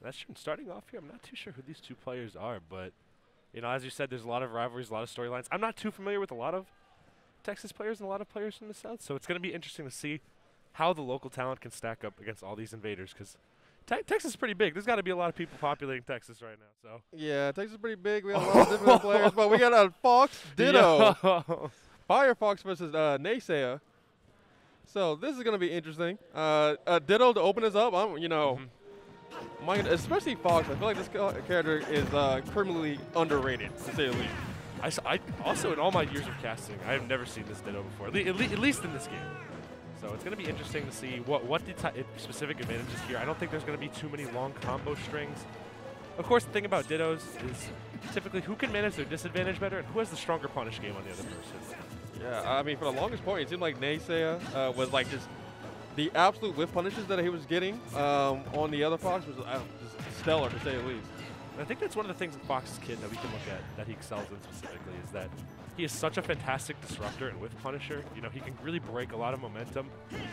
That's true. Starting off here, I'm not too sure who these two players are, but you know, as you said, there's a lot of rivalries, a lot of storylines. I'm not too familiar with a lot of Texas players and a lot of players from the South, so it's going to be interesting to see how the local talent can stack up against all these invaders, because Texas is pretty big. There's got to be a lot of people populating Texas right now. So Yeah, Texas is pretty big. We got a lot of different players, but we got a Fox Ditto. Yo. Fyerfox versus Naysaya. So this is going to be interesting. Ditto to open us up. You know, especially Fox. I feel like this character is criminally underrated, to say the least. I also, in all my years of casting, I have never seen this Ditto before, at least in this game. So it's going to be interesting to see what the specific advantages here. I don't think there's going to be too many long combo strings. Of course, the thing about Dittos is typically who can manage their disadvantage better and who has the stronger punish game on the other person. Yeah, I mean, for the longest point, it seemed like Naysaya was like just the absolute whiff punishes that he was getting on the other Fox was just stellar, to say the least. And I think that's one of the things in Fox's kit that we can look at that he excels in specifically is that he is such a fantastic disruptor and whiff punisher. You know, he can really break a lot of momentum.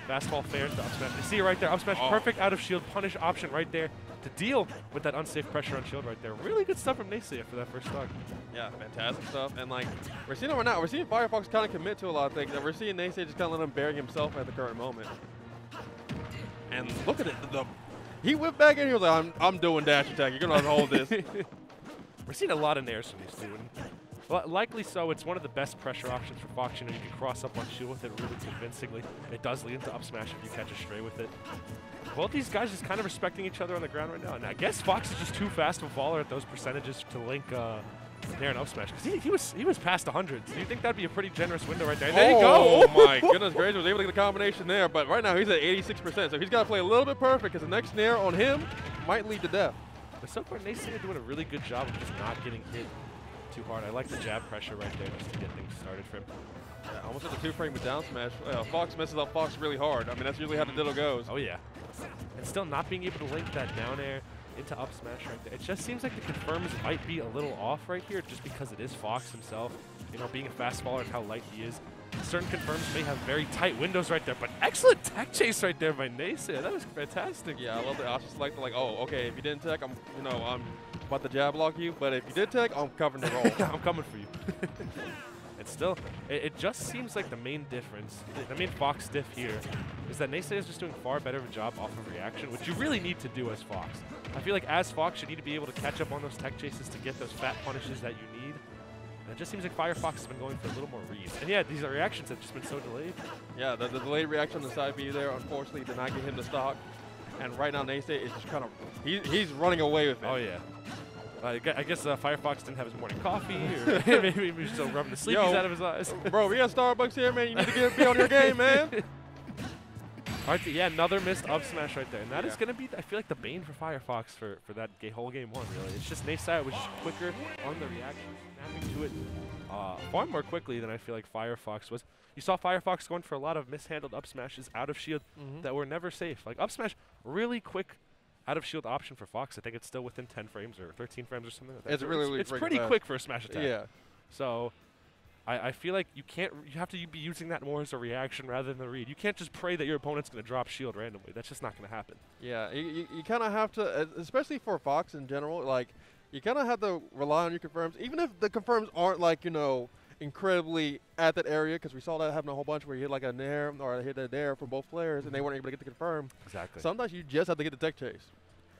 Fastball fair to up smash. You see it right there, up smash, perfect out of shield punish option right there to deal with that unsafe pressure on shield right there. Really good stuff from Naysaya for that first stock. Yeah, fantastic stuff. And like, we're seeing it right now. We're seeing Fyerfox kind of commit to a lot of things. And we're seeing Naysaya just kind of let him bury himself at the current moment. And look at it. He whipped back in. He was like, I'm doing dash attack. You're going to hold this. We're seeing a lot of nairs from these two. And likely so. It's one of the best pressure options for Fox. You know, you can cross up on shield with it really convincingly. It does lead into up smash if you catch a stray with it. Both these guys just kind of respecting each other on the ground right now. And I guess Fox is just too fast of a faller at those percentages to link nair and up smash. Because he was past 100. So you think that'd be a pretty generous window right there. And there you go. Oh my goodness gracious. Was able to get the combination there. But right now he's at 86%. So he's got to play a little bit perfect because the next nair on him might lead to death. But so far, Naysaya doing a really good job of just not getting hit too hard. I like the jab pressure right there just to get things started for him. Yeah, almost at the two-frame with down smash. Fox messes up Fox really hard. I mean, that's usually how the Ditto goes. Oh, yeah. And still not being able to link that down air into up smash right there. It just seems like the confirms might be a little off right here just because it is Fox himself. You know, being a fast faller and how light he is. Certain confirms may have very tight windows right there, but excellent tech chase right there by Naysaya. That was fantastic. Yeah, I love the option select. Like, oh, okay, if you didn't tech, I'm about to jab lock you, but if you did tech, I'm covering the roll. I'm coming for you. It's still, it just seems like the main difference, the main Fox diff here, is that Naysaya is just doing far better of a job off of reaction, which you really need to do as Fox. I feel like as Fox, you need to be able to catch up on those tech chases to get those fat punishes that you need. And it just seems like Fyerfox has been going for a little more reads. And yeah, these reactions have just been so delayed. Yeah, the delayed reaction on the side B there, unfortunately, did not get him to stock. And right now, Naysaya is just kind of, he's running away with it. Oh, yeah. I guess Fyerfox didn't have his morning coffee, or maybe he was still rubbing the sleepies out of his eyes. Bro, we got Starbucks here, man. You need to be on your game, man. All right, yeah, another missed up smash right there. And that is going to be, I feel like, the bane for Fyerfox for that whole game one, really. It's just Naysaya was just quicker on the reaction, snapping to it far more quickly than I feel like Fyerfox was. You saw Fyerfox going for a lot of mishandled up smashes out of shield that were never safe. Like, up smash, really quick out of shield option for Fox. I think it's still within 10 frames or 13 frames or something like that. It's really it's pretty quick for a smash attack. Yeah. So I feel like you have to be using that more as a reaction rather than a read. You can't just pray that your opponent's going to drop shield randomly. That's just not going to happen. Yeah, you kind of have to, especially for Fox in general, like, you kind of have to rely on your confirms, even if the confirms aren't, like, you know, incredibly at that area, because we saw that happen a whole bunch where you hit like a nair or hit a nair from both players and they weren't able to get the confirm. Exactly. Sometimes you just have to get the tech chase.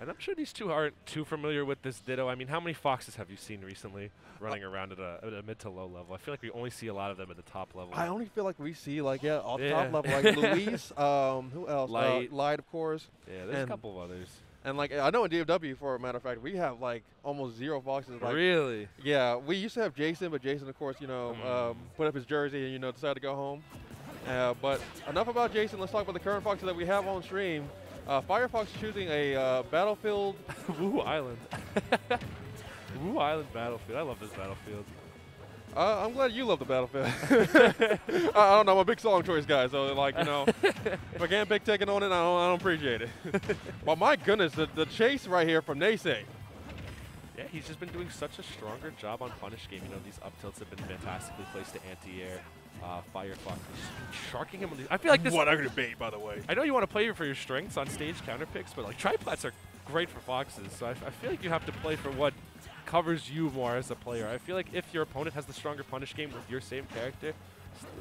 And I'm sure these two aren't too familiar with this Ditto. I mean, how many Foxes have you seen recently running around at a mid to low level? I feel like we only see a lot of them at the top level. I only feel like we see, like, off the top level, like Luis, who else? Light, of course. Yeah, there's a couple of others. And, like, I know in DFW, for a matter of fact, we have, like, almost zero Foxes. Like, really? Yeah, we used to have Jason, but Jason, of course, you know, put up his jersey and, you know, decided to go home. But enough about Jason. Let's talk about the current Foxes that we have on stream. Fyerfox choosing a Battlefield. Woo Island. Woo Island Battlefield. I love this battlefield. I'm glad you love the Battlefield. I don't know. I'm a big song choice guy, so, like, you know, if I can't pick Tekken on it, I don't appreciate it. But my goodness, the chase right here from Naysaya. Yeah, he's just been doing such a stronger job on punish game. You know, these up tilts have been fantastically placed to anti-air. Fyerfox is sharking him on these. I feel like this. What a debate, by the way. I know you want to play for your strengths on stage counter picks, but like triplats are great for Foxes. So I feel like you have to play for what covers you more as a player. I feel like if your opponent has the stronger punish game with your same character,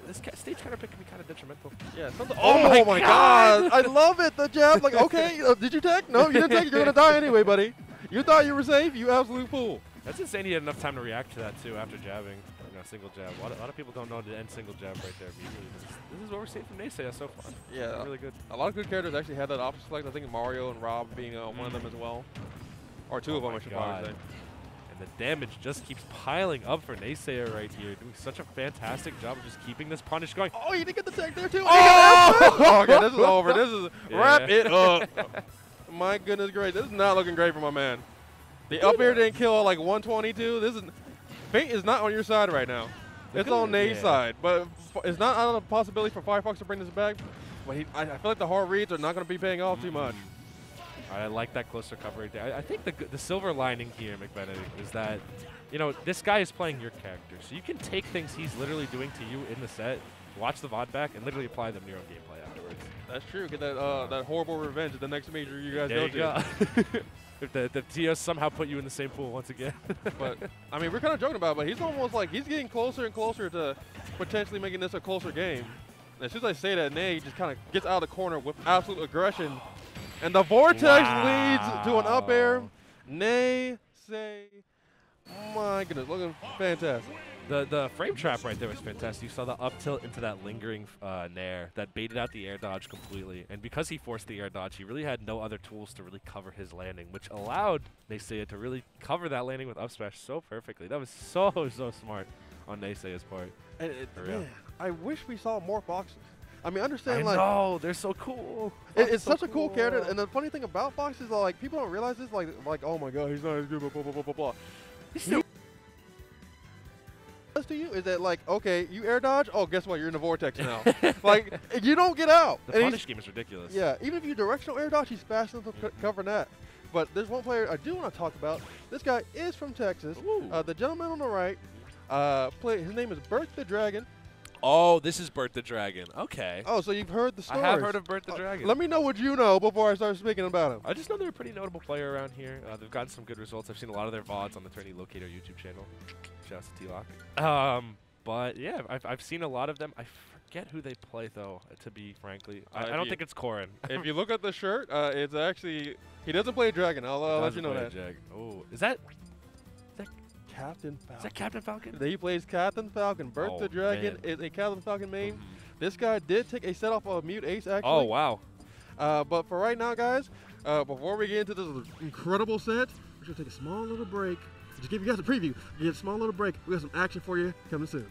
this stage counter pick can be kind of detrimental. Yeah. Oh my God. I love it. The jab. Like, okay, did you tech? No, you didn't tech. You're gonna die anyway, buddy. You thought you were safe. You absolute fool. That's insane. He had enough time to react to that too after jabbing. Single jab. A lot of people don't know to end single jab right there. This is what we're seeing from Naysaya so far. Yeah, really good. A lot of good characters actually had that option select. I think Mario and Rob being one of them as well, or two of them, I should probably say. And the damage just keeps piling up for Naysaya right here, doing such a fantastic job of just keeping this punish going. Oh, you didn't get the tech there too. Oh! Okay, this is over. This is wrap it up. My goodness, great. This is not looking great for my man. The up air didn't kill like 122. This is. Fate is not on your side right now. It's on Nay's side, but it's not out of the possibility for Fyerfox to bring this back. But I feel like the hard reads are not going to be paying off too much. I like that closer cover right there. I think the silver lining here, McBennett, is that, you know, this guy is playing your character. So you can take things he's literally doing to you in the set, watch the VOD back, and literally apply them to your own gameplay afterwards. That's true. Get that horrible revenge at the next major you guys go to. If the TOs somehow put you in the same pool once again. But, I mean, we're kind of joking about it, but he's almost like he's getting closer and closer to potentially making this a closer game. And as soon as I say that, Nay just kind of gets out of the corner with absolute aggression. And the Vortex leads to an up air. Nay, my goodness, looking fantastic. The frame trap right there was fantastic. You saw the up tilt into that lingering nair that baited out the air dodge completely. And because he forced the air dodge, he really had no other tools to really cover his landing, which allowed Naysaya to really cover that landing with up smash so perfectly. That was so smart on Naysaya's part. And man, I wish we saw more Foxes. I mean, understand, I know, they're so cool. It's so such a cool character. And the funny thing about Fox is, like, people don't realize this. Like, oh my God, he's not as good, blah, blah, blah, blah, blah. He's still to you is that, like, okay, you air dodge, oh, guess what, you're in the vortex now. Like, you don't get out. The punish game is ridiculous. Yeah, even if you directional air dodge, he's fast enough to cover that. But there's one player I do want to talk about. This guy is from Texas. The gentleman on the right, his name is Bert the Dragon. Oh, this is Bert the Dragon. Okay. Oh, so you've heard the story. I have heard of Bert the Dragon. Let me know what you know before I start speaking about him. I just know they're a pretty notable player around here. They've gotten some good results. I've seen a lot of their VODs on the Tourney Locator YouTube channel. Shout out to T-Lock. But yeah, I've seen a lot of them. I forget who they play, though, to be frankly. I don't think it's Korin. If you look at the shirt, it's actually, he doesn't play Dragon. I'll let you know that. Oh, is that Captain Falcon? Is that Captain Falcon? He plays Captain Falcon. Bert the Dragon is a Captain Falcon main. This guy did take a set off of Mute Ace, actually. Oh, wow. But for right now, guys, before we get into this incredible set, we're going to take a small little break. Just give you guys a preview. Get a small little break. We got some action for you coming soon.